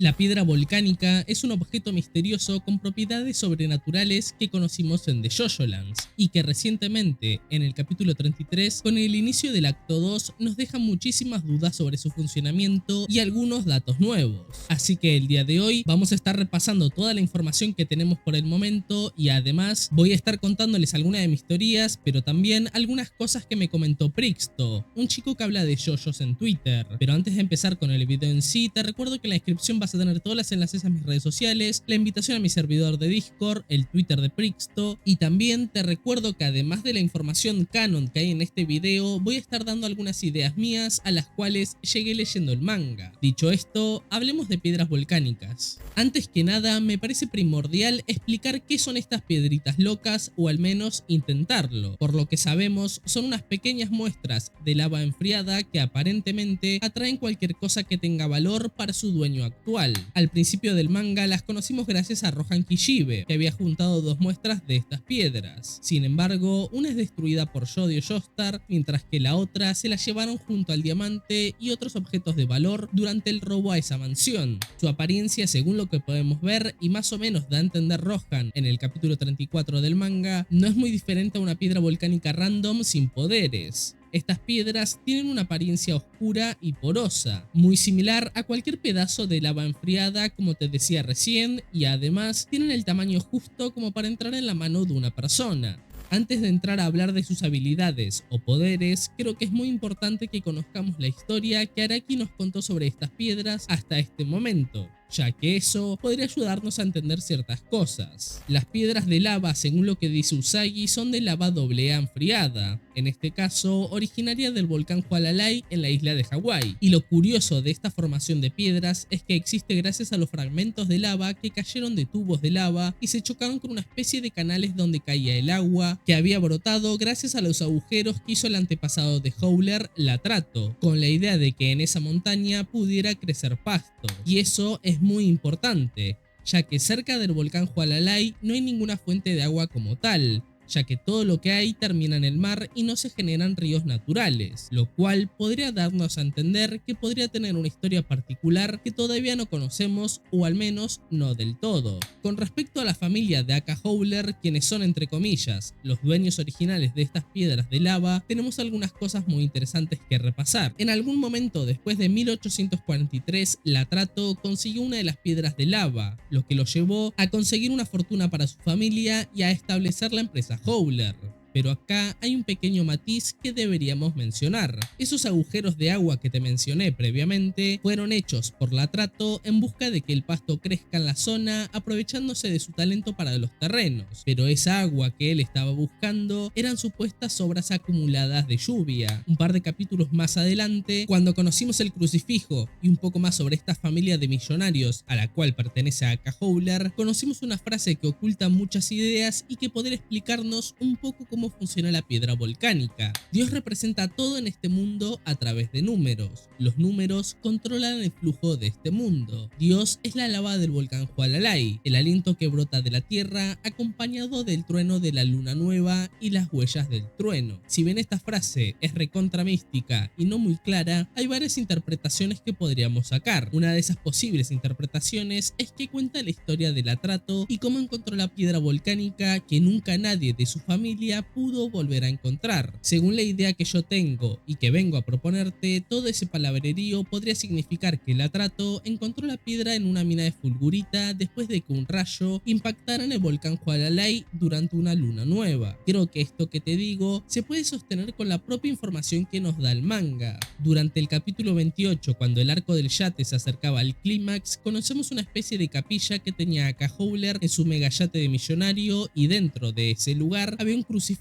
La piedra volcánica es un objeto misterioso con propiedades sobrenaturales que conocimos en The JoJo Lands y que recientemente, en el capítulo 33, con el inicio del acto 2, nos deja muchísimas dudas sobre su funcionamiento y algunos datos nuevos. Así que el día de hoy vamos a estar repasando toda la información que tenemos por el momento y además voy a estar contándoles algunas de mis teorías, pero también algunas cosas que me comentó Prixto, un chico que habla de JoJos en Twitter. Pero antes de empezar con el video en sí, te recuerdo que en la descripción vas a tener todos los enlaces a mis redes sociales, la invitación a mi servidor de Discord, el Twitter de Prixto, y también te recuerdo que además de la información canon que hay en este video, voy a estar dando algunas ideas mías a las cuales llegué leyendo el manga. Dicho esto, hablemos de piedras volcánicas. Antes que nada, me parece primordial explicar qué son estas piedritas locas, o al menos intentarlo. Por lo que sabemos, son unas pequeñas muestras de lava enfriada que aparentemente atraen cualquier cosa que tenga valor para su dueño actual. Al principio del manga las conocimos gracias a Rohan Kishibe, que había juntado dos muestras de estas piedras. Sin embargo, una es destruida por Yodio Joestar, mientras que la otra se la llevaron junto al diamante y otros objetos de valor durante el robo a esa mansión. Su apariencia, según lo que podemos ver y más o menos da a entender Rohan en el capítulo 34 del manga, no es muy diferente a una piedra volcánica random sin poderes. Estas piedras tienen una apariencia oscura y porosa, muy similar a cualquier pedazo de lava enfriada como te decía recién, y además tienen el tamaño justo como para entrar en la mano de una persona. Antes de entrar a hablar de sus habilidades o poderes, creo que es muy importante que conozcamos la historia que Araki nos contó sobre estas piedras hasta este momento, ya que eso podría ayudarnos a entender ciertas cosas. Las piedras de lava, según lo que dice Usagi, son de lava AA enfriada, en este caso originaria del volcán Hualalai en la isla de Hawái. Y lo curioso de esta formación de piedras es que existe gracias a los fragmentos de lava que cayeron de tubos de lava y se chocaron con una especie de canales donde caía el agua, que había brotado gracias a los agujeros que hizo el antepasado de Howler, Latrato, con la idea de que en esa montaña pudiera crecer pasto. Y eso es muy importante, ya que cerca del volcán Hualalai no hay ninguna fuente de agua como tal, ya que todo lo que hay termina en el mar y no se generan ríos naturales, lo cual podría darnos a entender que podría tener una historia particular que todavía no conocemos, o al menos no del todo. Con respecto a la familia de Aka Howler, quienes son entre comillas los dueños originales de estas piedras de lava, tenemos algunas cosas muy interesantes que repasar. En algún momento después de 1843, Latrato consiguió una de las piedras de lava, lo que lo llevó a conseguir una fortuna para su familia y a establecer la empresa Howler. Pero acá hay un pequeño matiz que deberíamos mencionar. Esos agujeros de agua que te mencioné previamente fueron hechos por Latrato en busca de que el pasto crezca en la zona, aprovechándose de su talento para los terrenos. Pero esa agua que él estaba buscando eran supuestas obras acumuladas de lluvia. Un par de capítulos más adelante, cuando conocimos el crucifijo y un poco más sobre esta familia de millonarios a la cual pertenece Aka Howler, conocimos una frase que oculta muchas ideas y que podría explicarnos un poco cómo funciona la piedra volcánica. Dios representa todo en este mundo a través de números. Los números controlan el flujo de este mundo. Dios es la lava del volcán Hualalai, el aliento que brota de la tierra acompañado del trueno de la luna nueva y las huellas del trueno. Si bien esta frase es recontra mística y no muy clara, hay varias interpretaciones que podríamos sacar. Una de esas posibles interpretaciones es que cuenta la historia del Latrato y cómo encontró la piedra volcánica que nunca nadie de su familia pudo volver a encontrar. Según la idea que yo tengo y que vengo a proponerte, todo ese palabrerío podría significar que Latrato encontró la piedra en una mina de fulgurita después de que un rayo impactara en el volcán Hualalai durante una luna nueva. Creo que esto que te digo se puede sostener con la propia información que nos da el manga. Durante el capítulo 28, cuando el arco del yate se acercaba al clímax, conocemos una especie de capilla que tenía a Aka Howler en su mega yate de millonario, y dentro de ese lugar había un crucifijo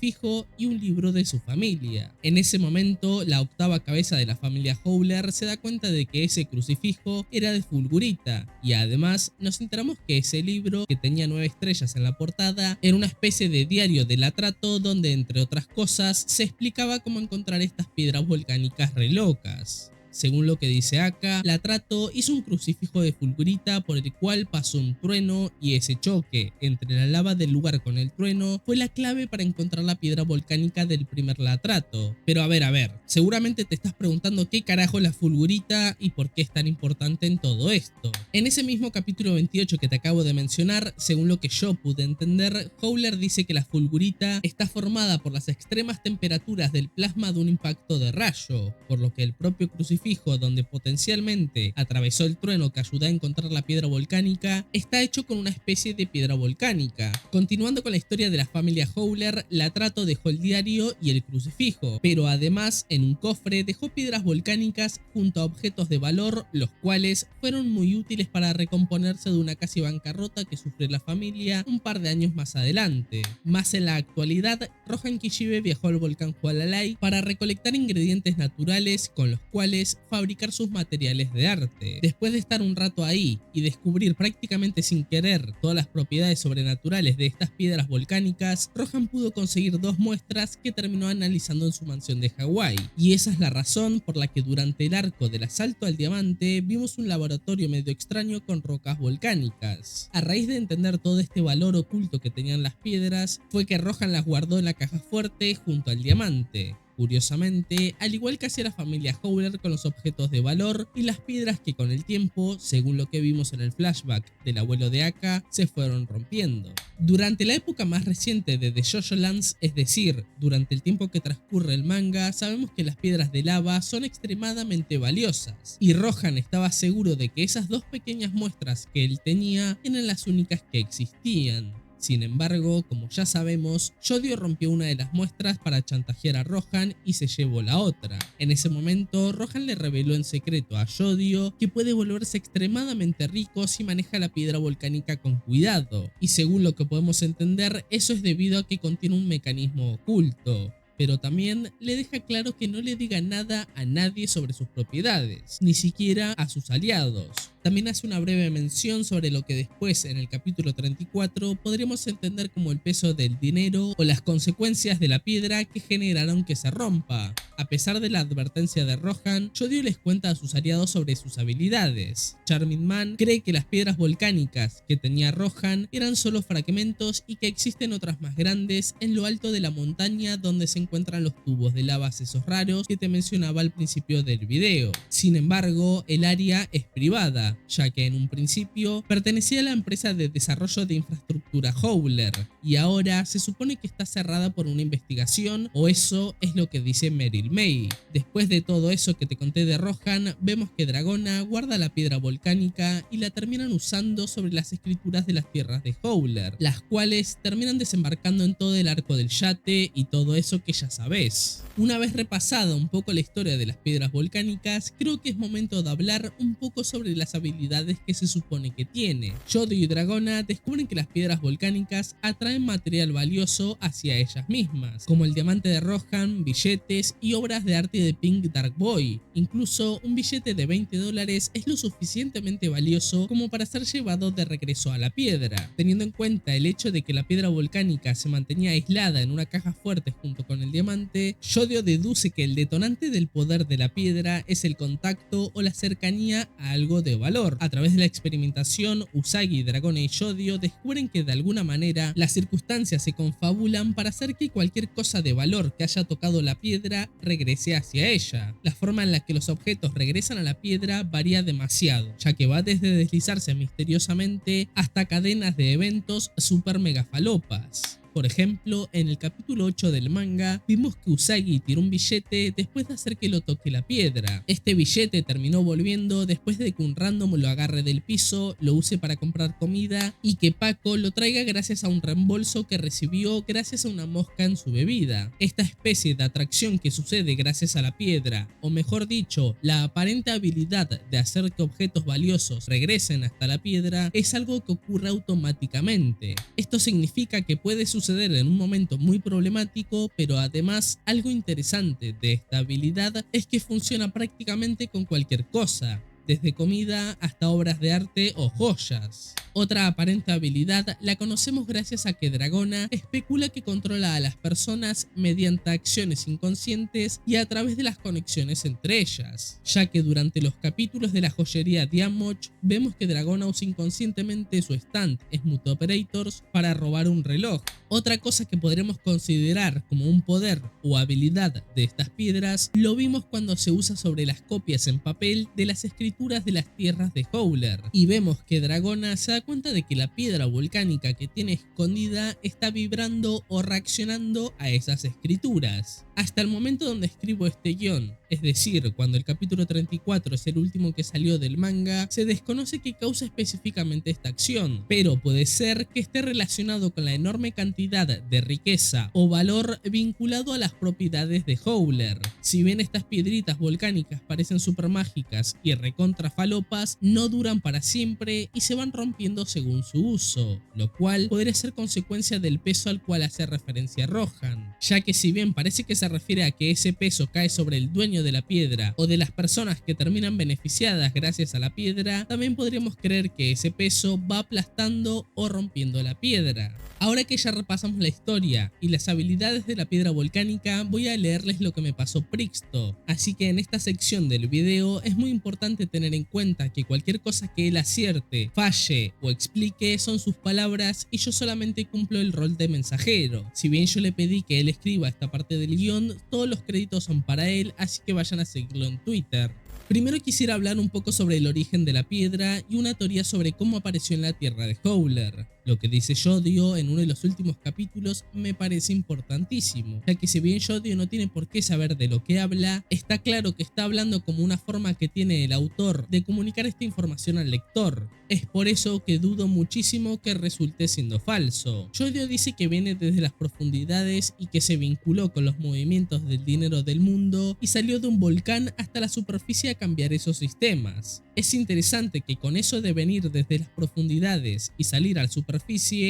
y un libro de su familia. En ese momento, la octava cabeza de la familia Howler se da cuenta de que ese crucifijo era de fulgurita, y además nos enteramos que ese libro, que tenía 9 estrellas en la portada, era una especie de diario de Latrato donde, entre otras cosas, se explicaba cómo encontrar estas piedras volcánicas re locas. Según lo que dice acá, la Trato hizo un crucifijo de fulgurita por el cual pasó un trueno y ese choque entre la lava del lugar con el trueno fue la clave para encontrar la piedra volcánica del primer Latrato. Pero a ver, seguramente te estás preguntando qué carajo es la fulgurita y por qué es tan importante en todo esto. En ese mismo capítulo 28 que te acabo de mencionar, según lo que yo pude entender, Howler dice que la fulgurita está formada por las extremas temperaturas del plasma de un impacto de rayo, por lo que el propio crucifijo donde potencialmente atravesó el trueno que ayudó a encontrar la piedra volcánica está hecho con una especie de piedra volcánica. Continuando con la historia de la familia Howler, la Trato dejó el diario y el crucifijo, pero además en un cofre dejó piedras volcánicas junto a objetos de valor, los cuales fueron muy útiles para recomponerse de una casi bancarrota que sufrió la familia un par de años más adelante. Más en la actualidad, Rohan Kishibe viajó al volcán Hualalai para recolectar ingredientes naturales con los cuales fabricar sus materiales de arte. Después de estar un rato ahí y descubrir prácticamente sin querer todas las propiedades sobrenaturales de estas piedras volcánicas, Rohan pudo conseguir 2 muestras que terminó analizando en su mansión de Hawái, y esa es la razón por la que durante el arco del asalto al diamante vimos un laboratorio medio extraño con rocas volcánicas. A raíz de entender todo este valor oculto que tenían las piedras, fue que Rohan las guardó en la caja fuerte junto al diamante. Curiosamente, al igual que hacía la familia Howler con los objetos de valor y las piedras que con el tiempo, según lo que vimos en el flashback del abuelo de Akka, se fueron rompiendo. Durante la época más reciente de The JoJo Lands, es decir, durante el tiempo que transcurre el manga, sabemos que las piedras de lava son extremadamente valiosas, y Rohan estaba seguro de que esas 2 pequeñas muestras que él tenía eran las únicas que existían. Sin embargo, como ya sabemos, Yodio rompió una de las muestras para chantajear a Rohan y se llevó la otra. En ese momento, Rohan le reveló en secreto a Yodio que puede volverse extremadamente rico si maneja la piedra volcánica con cuidado, y según lo que podemos entender, eso es debido a que contiene un mecanismo oculto. Pero también le deja claro que no le diga nada a nadie sobre sus propiedades, ni siquiera a sus aliados. También hace una breve mención sobre lo que después, en el capítulo 34, podríamos entender como el peso del dinero o las consecuencias de la piedra que generaron que se rompa. A pesar de la advertencia de Rohan, Yodio les cuenta a sus aliados sobre sus habilidades. Charming Man cree que las piedras volcánicas que tenía Rohan eran solo fragmentos y que existen otras más grandes en lo alto de la montaña donde se encuentran los tubos de lavas esos raros que te mencionaba al principio del video. Sin embargo, el área es privada, ya que en un principio pertenecía a la empresa de desarrollo de infraestructura Howler, y ahora se supone que está cerrada por una investigación, o eso es lo que dice Meryl May. Después de todo eso que te conté de Rohan, vemos que Dragona guarda la piedra volcánica y la terminan usando sobre las escrituras de las tierras de Howler, las cuales terminan desembarcando en todo el arco del yate y todo eso que ya sabes. Una vez repasada un poco la historia de las piedras volcánicas, creo que es momento de hablar un poco sobre las habilidades que se supone que tiene. Yodio y Dragona descubren que las piedras volcánicas atraen material valioso hacia ellas mismas, como el diamante de Rohan, billetes y obras de arte de Pink Dark Boy. Incluso un billete de $20 es lo suficientemente valioso como para ser llevado de regreso a la piedra. Teniendo en cuenta el hecho de que la piedra volcánica se mantenía aislada en una caja fuerte junto con el diamante, Yodio deduce que el detonante del poder de la piedra es el contacto o la cercanía a algo de valor. A través de la experimentación, Usagi, Dragona y Yodio descubren que de alguna manera las circunstancias se confabulan para hacer que cualquier cosa de valor que haya tocado la piedra regrese hacia ella. La forma en la que los objetos regresan a la piedra varía demasiado, ya que va desde deslizarse misteriosamente hasta cadenas de eventos super mega falopas. Por ejemplo, en el capítulo 8 del manga, vimos que Usagi tiró un billete después de hacer que lo toque la piedra. Este billete terminó volviendo después de que un random lo agarre del piso, lo use para comprar comida y que Paco lo traiga gracias a un reembolso que recibió gracias a una mosca en su bebida. Esta especie de atracción que sucede gracias a la piedra, o mejor dicho, la aparente habilidad de hacer que objetos valiosos regresen hasta la piedra, es algo que ocurre automáticamente. Esto significa que puede suceder en un momento muy problemático, pero además algo interesante de esta habilidad es que funciona prácticamente con cualquier cosa, desde comida hasta obras de arte o joyas. Otra aparente habilidad la conocemos gracias a que Dragona especula que controla a las personas mediante acciones inconscientes y a través de las conexiones entre ellas, ya que durante los capítulos de la joyería Diamond vemos que Dragona usa inconscientemente su stand Smooth Operators para robar un reloj. Otra cosa que podremos considerar como un poder o habilidad de estas piedras lo vimos cuando se usa sobre las copias en papel de las escrituras de las tierras de Howler, y vemos que Dragona se da cuenta de que la piedra volcánica que tiene escondida está vibrando o reaccionando a esas escrituras. Hasta el momento donde escribo este guión, es decir, cuando el capítulo 34 es el último que salió del manga, se desconoce qué causa específicamente esta acción, pero puede ser que esté relacionado con la enorme cantidad de riqueza o valor vinculado a las propiedades de Howler. Si bien estas piedritas volcánicas parecen super mágicas y recontra falopas, no duran para siempre y se van rompiendo según su uso, lo cual podría ser consecuencia del peso al cual hace referencia Rohan, ya que si bien parece que se refiere a que ese peso cae sobre el dueño de la piedra o de las personas que terminan beneficiadas gracias a la piedra, también podríamos creer que ese peso va aplastando o rompiendo la piedra. Ahora que ya repasamos la historia y las habilidades de la piedra volcánica, voy a leerles lo que me pasó Prixto, así que en esta sección del video es muy importante tener en cuenta que cualquier cosa que él acierte, falle o explique son sus palabras y yo solamente cumplo el rol de mensajero. Si bien yo le pedí que él escriba esta parte del guión, todos los créditos son para él, así que vayan a seguirlo en Twitter. Primero quisiera hablar un poco sobre el origen de la piedra y una teoría sobre cómo apareció en la tierra de Howler. Lo que dice Yodio en uno de los últimos capítulos me parece importantísimo, ya que si bien Yodio no tiene por qué saber de lo que habla, está claro que está hablando como una forma que tiene el autor de comunicar esta información al lector. Es por eso que dudo muchísimo que resulte siendo falso. Yodio dice que viene desde las profundidades y que se vinculó con los movimientos del dinero del mundo y salió de un volcán hasta la superficie a cambiar esos sistemas. Es interesante que con eso de venir desde las profundidades y salir a la superficie,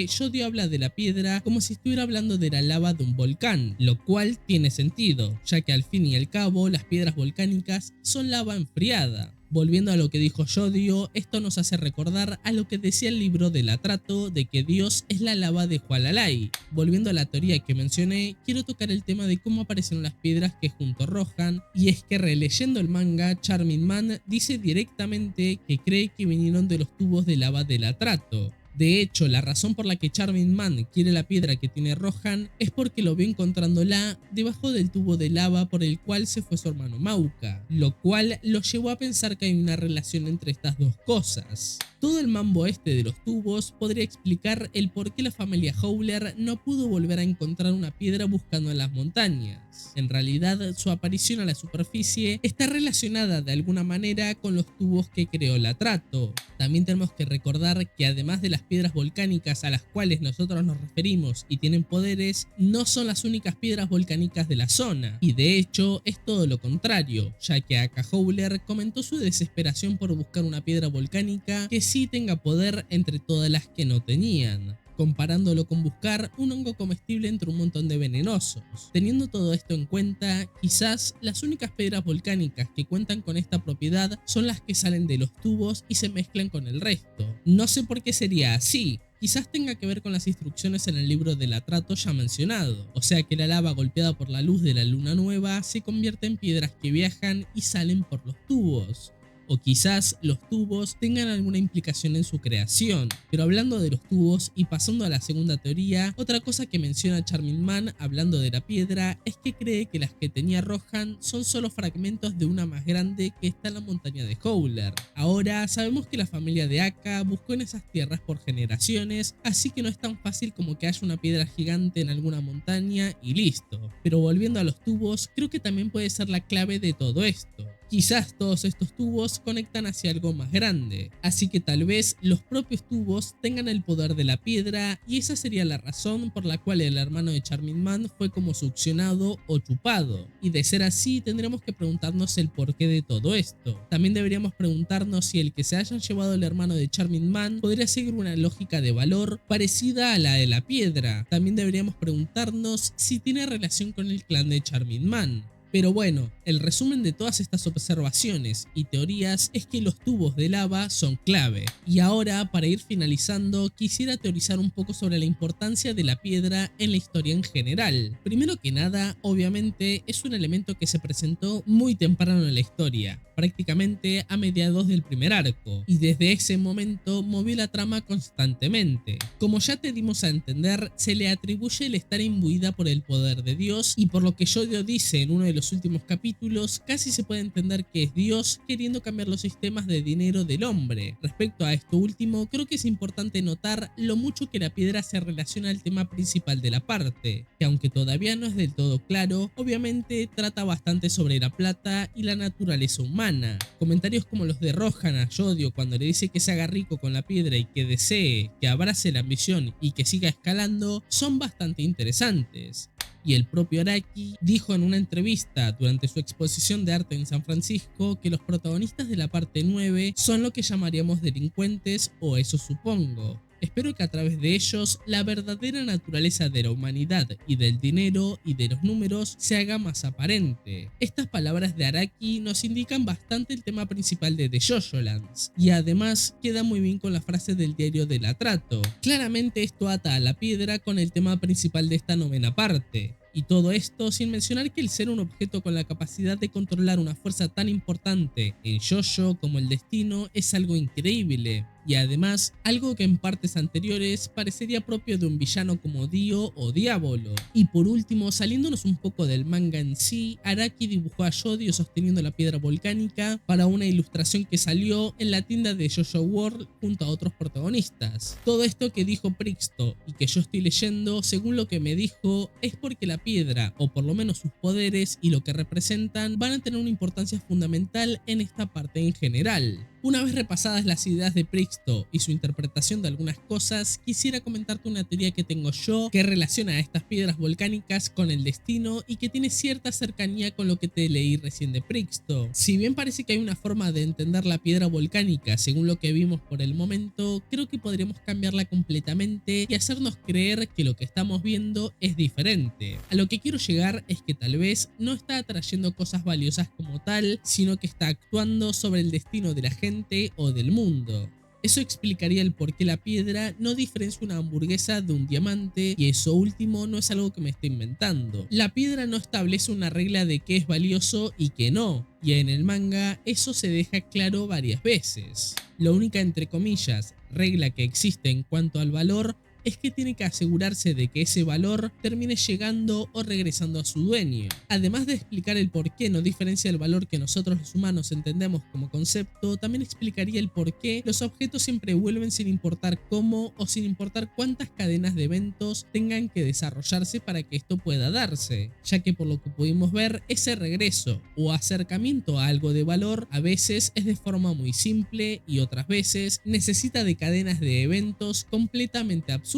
Yodio habla de la piedra como si estuviera hablando de la lava de un volcán, lo cual tiene sentido, ya que al fin y al cabo las piedras volcánicas son lava enfriada. Volviendo a lo que dijo Yodio, esto nos hace recordar a lo que decía el libro del Atrato de que Dios es la lava de Hualalai. Volviendo a la teoría que mencioné, quiero tocar el tema de cómo aparecieron las piedras que junto Rohan, y es que releyendo el manga, Charming Man dice directamente que cree que vinieron de los tubos de lava del Atrato. De hecho, la razón por la que Charming Man quiere la piedra que tiene Rohan es porque lo vio encontrándola debajo del tubo de lava por el cual se fue su hermano Mauka, lo cual lo llevó a pensar que hay una relación entre estas dos cosas. Todo el mambo este de los tubos podría explicar el por qué la familia Howler no pudo volver a encontrar una piedra buscando en las montañas. En realidad, su aparición a la superficie está relacionada de alguna manera con los tubos que creó el Atrato. También tenemos que recordar que además de las piedras volcánicas a las cuales nosotros nos referimos y tienen poderes, no son las únicas piedras volcánicas de la zona, y de hecho es todo lo contrario, ya que Aka Howler comentó su desesperación por buscar una piedra volcánica que sí tenga poder entre todas las que no tenían, comparándolo con buscar un hongo comestible entre un montón de venenosos. Teniendo todo esto en cuenta, quizás las únicas piedras volcánicas que cuentan con esta propiedad son las que salen de los tubos y se mezclan con el resto. No sé por qué sería así. Quizás tenga que ver con las instrucciones en el libro del Atrato ya mencionado, o sea que la lava golpeada por la luz de la luna nueva se convierte en piedras que viajan y salen por los tubos. O quizás los tubos tengan alguna implicación en su creación. Pero hablando de los tubos y pasando a la segunda teoría, otra cosa que menciona Charming Man hablando de la piedra es que cree que las que tenía Rohan son solo fragmentos de una más grande que está en la montaña de Howler. Ahora sabemos que la familia de Aka buscó en esas tierras por generaciones, así que no es tan fácil como que haya una piedra gigante en alguna montaña y listo. Pero volviendo a los tubos, creo que también puede ser la clave de todo esto. Quizás todos estos tubos conectan hacia algo más grande, así que tal vez los propios tubos tengan el poder de la piedra y esa sería la razón por la cual el hermano de Charming Man fue como succionado o chupado. Y de ser así tendremos que preguntarnos el porqué de todo esto. También deberíamos preguntarnos si el que se hayan llevado el hermano de Charming Man podría seguir una lógica de valor parecida a la de la piedra. También deberíamos preguntarnos si tiene relación con el clan de Charming Man. Pero bueno, el resumen de todas estas observaciones y teorías es que los tubos de lava son clave. Y ahora, para ir finalizando, quisiera teorizar un poco sobre la importancia de la piedra en la historia en general. Primero que nada, obviamente, es un elemento que se presentó muy temprano en la historia, prácticamente a mediados del primer arco, y desde ese momento movió la trama constantemente. Como ya te dimos a entender, se le atribuye el estar imbuida por el poder de Dios, y por lo que Yodio dice en uno de los últimos capítulos, casi se puede entender que es Dios queriendo cambiar los sistemas de dinero del hombre. Respecto a esto último, creo que es importante notar lo mucho que la piedra se relaciona al tema principal de la parte, que aunque todavía no es del todo claro, obviamente trata bastante sobre la plata y la naturaleza humana. Comentarios como los de Rohan a Yodio cuando le dice que se haga rico con la piedra y que desee, que abrace la ambición y que siga escalando son bastante interesantes. Y el propio Araki dijo en una entrevista durante su exposición de arte en San Francisco que los protagonistas de la parte 9 son lo que llamaríamos delincuentes, o eso supongo. Espero que a través de ellos la verdadera naturaleza de la humanidad y del dinero y de los números se haga más aparente. Estas palabras de Araki nos indican bastante el tema principal de The JoJo Lands, y además queda muy bien con la frase del diario del atrato. Claramente esto ata a la piedra con el tema principal de esta novena parte. Y todo esto sin mencionar que el ser un objeto con la capacidad de controlar una fuerza tan importante en JoJo como el destino es algo increíble. Y además, algo que en partes anteriores parecería propio de un villano como Dio o Diablo. Y por último, saliéndonos un poco del manga en sí, Araki dibujó a Yodio sosteniendo la piedra volcánica para una ilustración que salió en la tienda de JoJo World junto a otros protagonistas. Todo esto que dijo Prixto y que yo estoy leyendo, según lo que me dijo, es porque la piedra, o por lo menos sus poderes y lo que representan, van a tener una importancia fundamental en esta parte en general. Una vez repasadas las ideas de Prixto y su interpretación de algunas cosas, quisiera comentarte una teoría que tengo yo que relaciona a estas piedras volcánicas con el destino y que tiene cierta cercanía con lo que te leí recién de Prixto. Si bien parece que hay una forma de entender la piedra volcánica según lo que vimos por el momento, creo que podríamos cambiarla completamente y hacernos creer que lo que estamos viendo es diferente. A lo que quiero llegar es que tal vez no está atrayendo cosas valiosas como tal, sino que está actuando sobre el destino de la gente o del mundo. Eso explicaría el por qué la piedra no diferencia una hamburguesa de un diamante, y eso último no es algo que me esté inventando. La piedra no establece una regla de qué es valioso y qué no, y en el manga eso se deja claro varias veces. La única, entre comillas, regla que existe en cuanto al valor es que tiene que asegurarse de que ese valor termine llegando o regresando a su dueño. Además de explicar el por qué no diferencia el valor que nosotros los humanos entendemos como concepto, también explicaría el por qué los objetos siempre vuelven sin importar cómo o sin importar cuántas cadenas de eventos tengan que desarrollarse para que esto pueda darse, ya que por lo que pudimos ver, ese regreso o acercamiento a algo de valor a veces es de forma muy simple y otras veces necesita de cadenas de eventos completamente absurdos.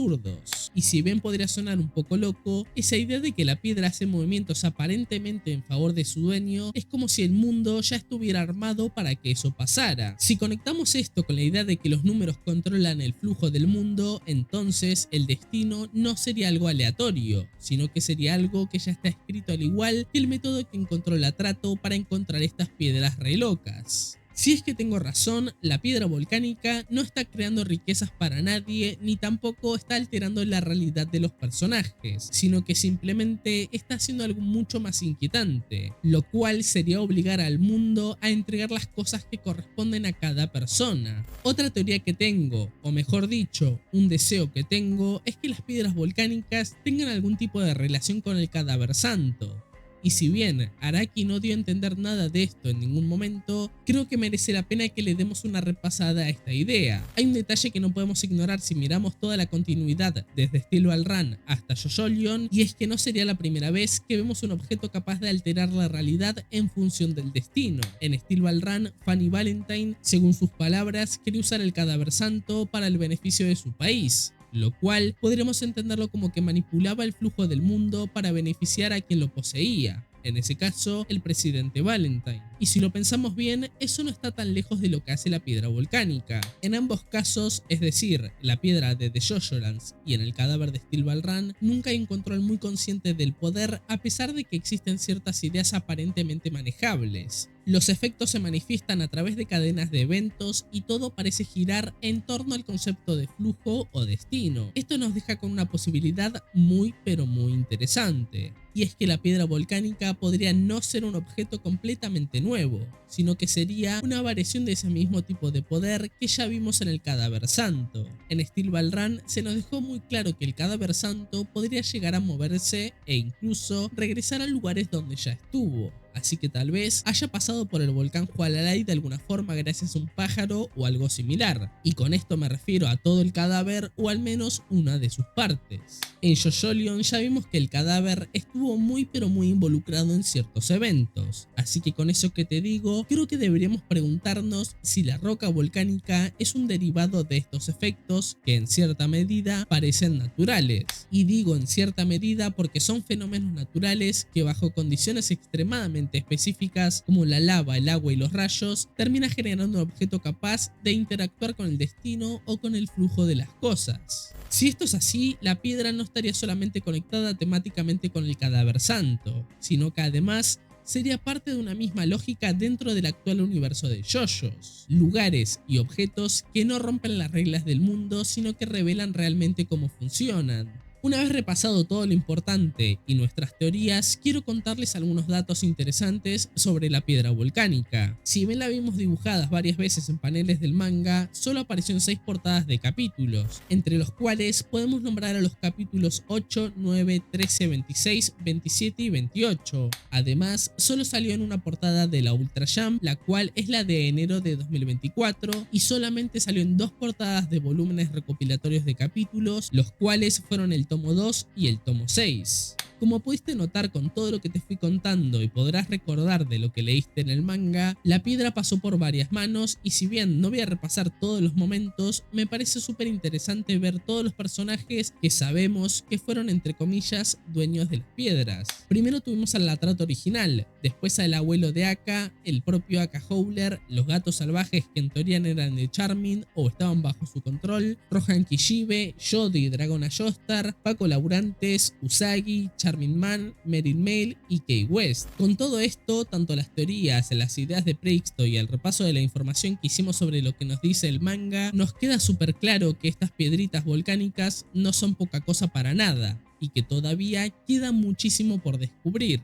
Y si bien podría sonar un poco loco, esa idea de que la piedra hace movimientos aparentemente en favor de su dueño es como si el mundo ya estuviera armado para que eso pasara. Si conectamos esto con la idea de que los números controlan el flujo del mundo, entonces el destino no sería algo aleatorio, sino que sería algo que ya está escrito, al igual que el método que encontró la Trato para encontrar estas piedras re locas. Si es que tengo razón, la piedra volcánica no está creando riquezas para nadie, ni tampoco está alterando la realidad de los personajes, sino que simplemente está haciendo algo mucho más inquietante, lo cual sería obligar al mundo a entregar las cosas que corresponden a cada persona. Otra teoría que tengo, o mejor dicho, un deseo que tengo, es que las piedras volcánicas tengan algún tipo de relación con el cadáver santo. Y si bien Araki no dio a entender nada de esto en ningún momento, creo que merece la pena que le demos una repasada a esta idea. Hay un detalle que no podemos ignorar si miramos toda la continuidad desde Steel Ball Run hasta JoJo Leon, y es que no sería la primera vez que vemos un objeto capaz de alterar la realidad en función del destino. En Steel Ball Run, Fanny Valentine, según sus palabras, quería usar el cadáver santo para el beneficio de su país, lo cual podríamos entenderlo como que manipulaba el flujo del mundo para beneficiar a quien lo poseía. en ese caso el presidente Valentine. Y si lo pensamos bien, eso no está tan lejos de lo que hace la piedra volcánica. En ambos casos, es decir, la piedra de The Jojo-Lands y en el cadáver de Steel Ball Run, nunca hay un control muy consciente del poder a pesar de que existen ciertas ideas aparentemente manejables. Los efectos se manifiestan a través de cadenas de eventos y todo parece girar en torno al concepto de flujo o destino. Esto nos deja con una posibilidad muy pero muy interesante. Y es que la piedra volcánica podría no ser un objeto completamente nuevo, sino que sería una variación de ese mismo tipo de poder que ya vimos en el cadáver santo. En Steel Ball Run se nos dejó muy claro que el cadáver santo podría llegar a moverse e incluso regresar a lugares donde ya estuvo. Así que tal vez haya pasado por el volcán Hualalai de alguna forma gracias a un pájaro o algo similar, y con esto me refiero a todo el cadáver o al menos una de sus partes. En JoJo Leon ya vimos que el cadáver estuvo muy pero muy involucrado en ciertos eventos, así que con eso que te digo, creo que deberíamos preguntarnos si la roca volcánica es un derivado de estos efectos que en cierta medida parecen naturales, y digo en cierta medida porque son fenómenos naturales que bajo condiciones extremadamente específicas como la lava, el agua y los rayos, termina generando un objeto capaz de interactuar con el destino o con el flujo de las cosas. Si esto es así, la piedra no estaría solamente conectada temáticamente con el cadáver santo, sino que además sería parte de una misma lógica dentro del actual universo de JoJo's, lugares y objetos que no rompen las reglas del mundo sino que revelan realmente cómo funcionan. Una vez repasado todo lo importante y nuestras teorías, quiero contarles algunos datos interesantes sobre la piedra volcánica. Si bien la vimos dibujadas varias veces en paneles del manga, solo apareció en 6 portadas de capítulos, entre los cuales podemos nombrar a los capítulos 8, 9, 13, 26, 27 y 28. Además, solo salió en una portada de la Ultra Jump, la cual es la de enero de 2024, y solamente salió en 2 portadas de volúmenes recopilatorios de capítulos, los cuales fueron el tomo 2 y el tomo 6. Como pudiste notar con todo lo que te fui contando y podrás recordar de lo que leíste en el manga, la piedra pasó por varias manos y si bien no voy a repasar todos los momentos, me parece súper interesante ver todos los personajes que sabemos que fueron entre comillas dueños de las piedras. Primero tuvimos al Latrato original, después al abuelo de Akka, el propio Akka Howler, los gatos salvajes que en teoría eran de Charmin o estaban bajo su control, Rohan Kishibe, Jody, Dragon Ayostar, Paco Laburantes, Usagi, Charmin Man, Meryl Mail y Kay West. Con todo esto, tanto las teorías, las ideas de Preixto y el repaso de la información que hicimos sobre lo que nos dice el manga, nos queda súper claro que estas piedritas volcánicas no son poca cosa para nada y que todavía queda muchísimo por descubrir.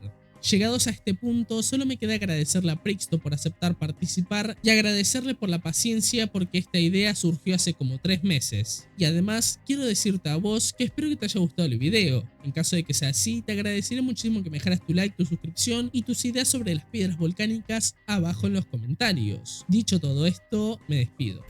Llegados a este punto, solo me queda agradecerle a Preixto por aceptar participar y agradecerle por la paciencia porque esta idea surgió hace como 3 meses. Y además, quiero decirte a vos que espero que te haya gustado el video. En caso de que sea así, te agradeceré muchísimo que me dejaras tu like, tu suscripción y tus ideas sobre las piedras volcánicas abajo en los comentarios. Dicho todo esto, me despido.